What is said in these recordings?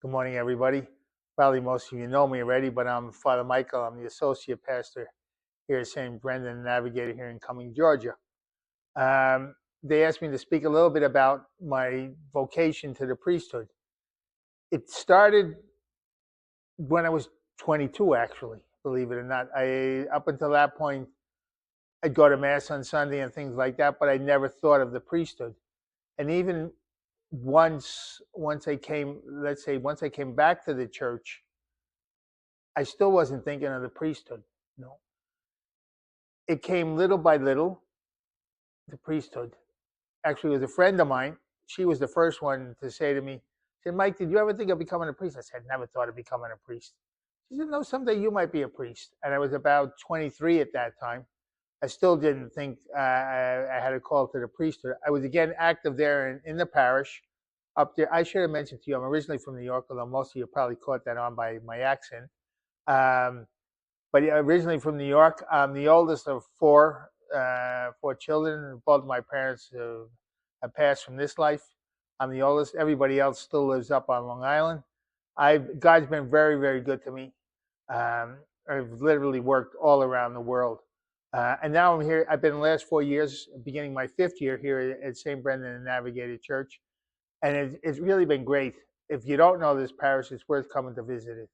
Good morning, everybody. Probably most of you know me already, but I'm Father Michael. I'm the associate pastor here at St. Brendan Navigator here in Cumming, Georgia. They asked me to speak a little bit about my vocation to the priesthood. It started when I was 22, actually, believe it or not. Up until that point, I'd go to Mass on Sunday and things like that, but I never thought of the priesthood. And even once I came, let's say, once I came back to the church, I still wasn't thinking of the priesthood. No, it came little by little. The priesthood actually was a friend of mine. She was the first one to say to me, she said, "Mike, did you ever think of becoming a priest?" I said, "Never thought of becoming a priest." She said, "No, someday you might be a priest." And I was about 23 at that time. I still didn't think I had a call to the priesthood. I was again active there in the parish up there. I should have mentioned to you, I'm originally from New York, although most of you probably caught that on by my accent. Um, but originally from New York. I'm the oldest of four children. Both of my parents have passed from this life. I'm the oldest. Everybody else still lives up on Long Island. God's been very, very good to me. I've literally worked all around the world. And now I'm here. I've been the last 4 years, beginning my fifth year here at St. Brendan and Navigator Church. And it's really been great. If you don't know this parish, it's worth coming to visit it.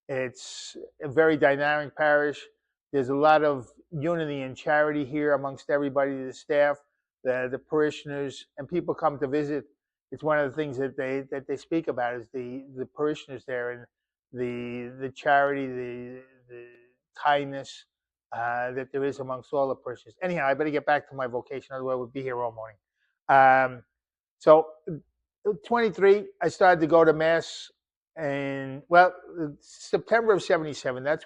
It's a very dynamic parish. There's a lot of unity and charity here amongst everybody, the staff, the parishioners, and people come to visit. It's one of the things that they speak about is the parishioners there and the charity, the kindness that there is amongst all the parishioners. Anyhow, I better get back to my vocation, otherwise we'll be here all morning. So 23, I started to go to Mass, and well, September of 77, that's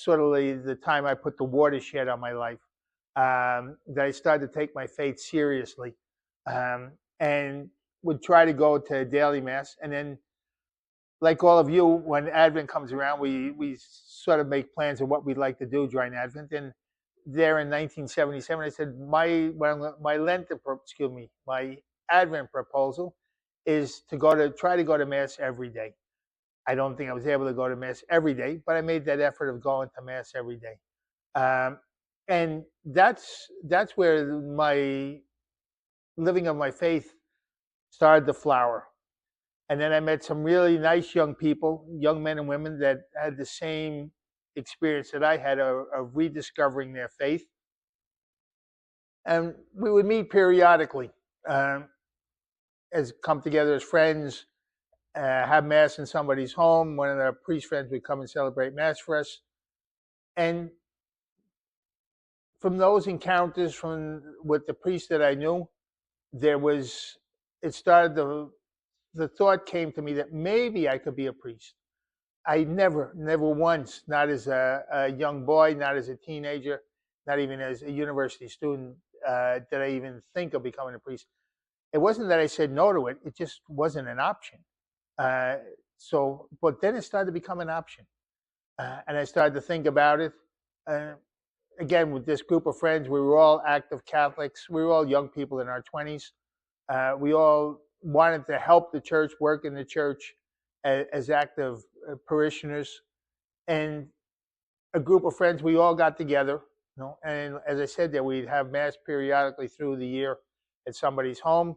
sort of the time I put the watershed on my life, that I started to take my faith seriously, and would try to go to daily Mass. And then, like all of you, when Advent comes around, we sort of make plans of what we'd like to do during Advent. And there in 1977, I said, my Advent proposal is to try to go to Mass every day. I don't think I was able to go to Mass every day, but I made that effort of going to Mass every day. And that's where my living of my faith started to flower. And then I met some really nice young people, young men and women that had the same experience that I had of rediscovering their faith. And we would meet periodically, as come together as friends, have Mass in somebody's home. One of our priest friends would come and celebrate Mass for us. And from those encounters with the priest that I knew, the thought came to me that maybe I could be a priest. I never once, not as a young boy, not as a teenager, not even as a university student, did I even think of becoming a priest. It wasn't that I said no to it; it just wasn't an option. But then it started to become an option, and I started to think about it. Again, with this group of friends, we were all active Catholics. We were all young people in our 20s. We all wanted to help the church, work in the church as active parishioners. And a group of friends, we all got together, and as I said there, we'd have Mass periodically through the year at somebody's home,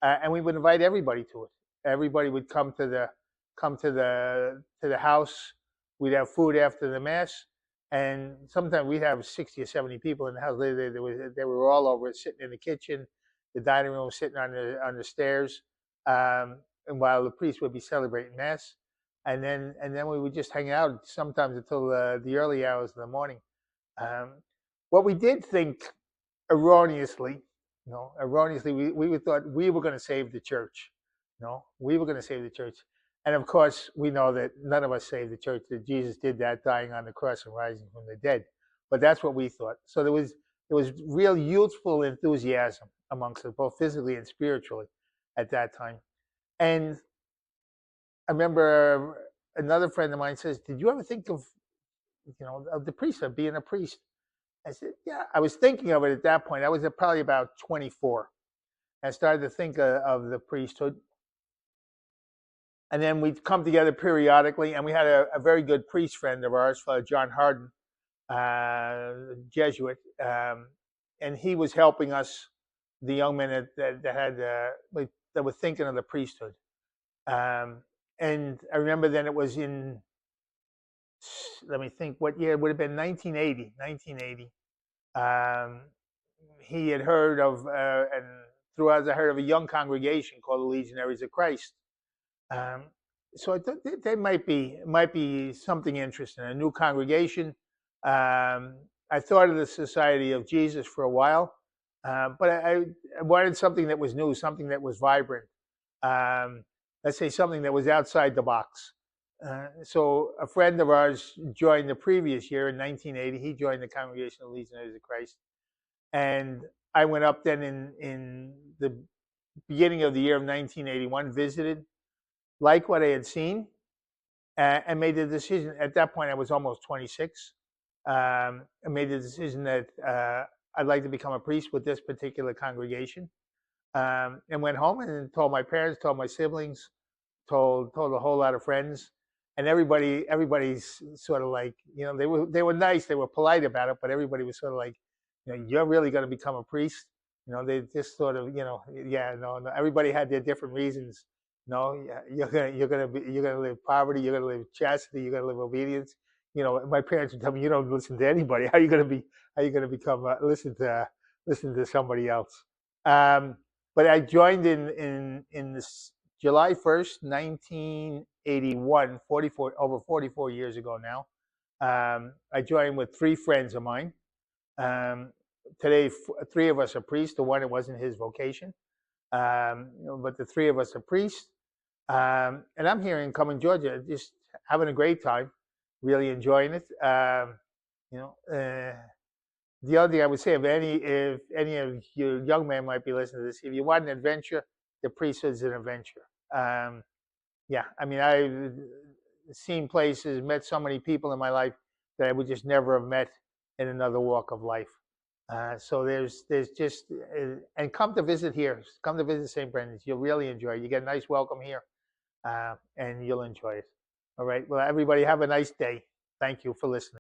and we would invite everybody to it. Everybody would come to the house. We'd have food after the Mass, and sometimes we'd have 60 or 70 people in the house. They were all over, sitting in the kitchen, the dining room, sitting on the stairs, and while the priest would be celebrating Mass. And then we would just hang out sometimes until the early hours of the morning. What we did think erroneously, we thought we were going to save the church. We were going to save the church. And of course, we know that none of us saved the church, that Jesus did that, dying on the cross and rising from the dead. But that's what we thought. So there was real youthful enthusiasm amongst us, both physically and spiritually, at that time. And I remember another friend of mine says, "Did you ever think of the priesthood, being a priest?" I said, "Yeah." I was thinking of it at that point. I was probably about 24. I started to think of the priesthood. And then we'd come together periodically, and we had a very good priest friend of ours, Father John Harden, Jesuit, and he was helping us, the young men that were thinking of the priesthood. And I remember then it was in, let me think, what year? It would have been 1980. 1980. He had heard of, and through us, I heard of a young congregation called the Legionaries of Christ. So I thought there might be something interesting, a new congregation. I thought of the Society of Jesus for a while, but I wanted something that was new, something that was vibrant. Let's say something that was outside the box. So a friend of ours joined the previous year in 1980. He joined the Congregation of Legionaries of Christ, and I went up then in the beginning of the year of 1981, visited, liked what I had seen, and made the decision. At that point, I was almost 26. I made the decision that I'd like to become a priest with this particular congregation, and went home and told my parents, told my siblings, told a whole lot of friends, and everybody's sort of like, they were nice, they were polite about it, but everybody was sort of like, you're really going to become a priest? They just sort of, yeah, no. Everybody had their different reasons. No, you're gonna live poverty, you're gonna live chastity, you're gonna live obedience. My parents would tell me, you don't listen to anybody. How are you gonna become listen to somebody else? But I joined in this July 1st, 1981, over 44 years ago now. I joined with 3 friends of mine. Today, 3 of us are priests. The one, it wasn't his vocation, but the 3 of us are priests. And I'm here in Cumming, Georgia, just having a great time, really enjoying it. The other thing I would say, if any of you young men might be listening to this, if you want an adventure, the priesthood is an adventure. Yeah, I mean, I've seen places, met so many people in my life that I would just never have met in another walk of life. So there's just, and come to visit here. Come to visit St. Brendan's. You'll really enjoy it. You get a nice welcome here, and you'll enjoy it. All right. Well, everybody have a nice day. Thank you for listening.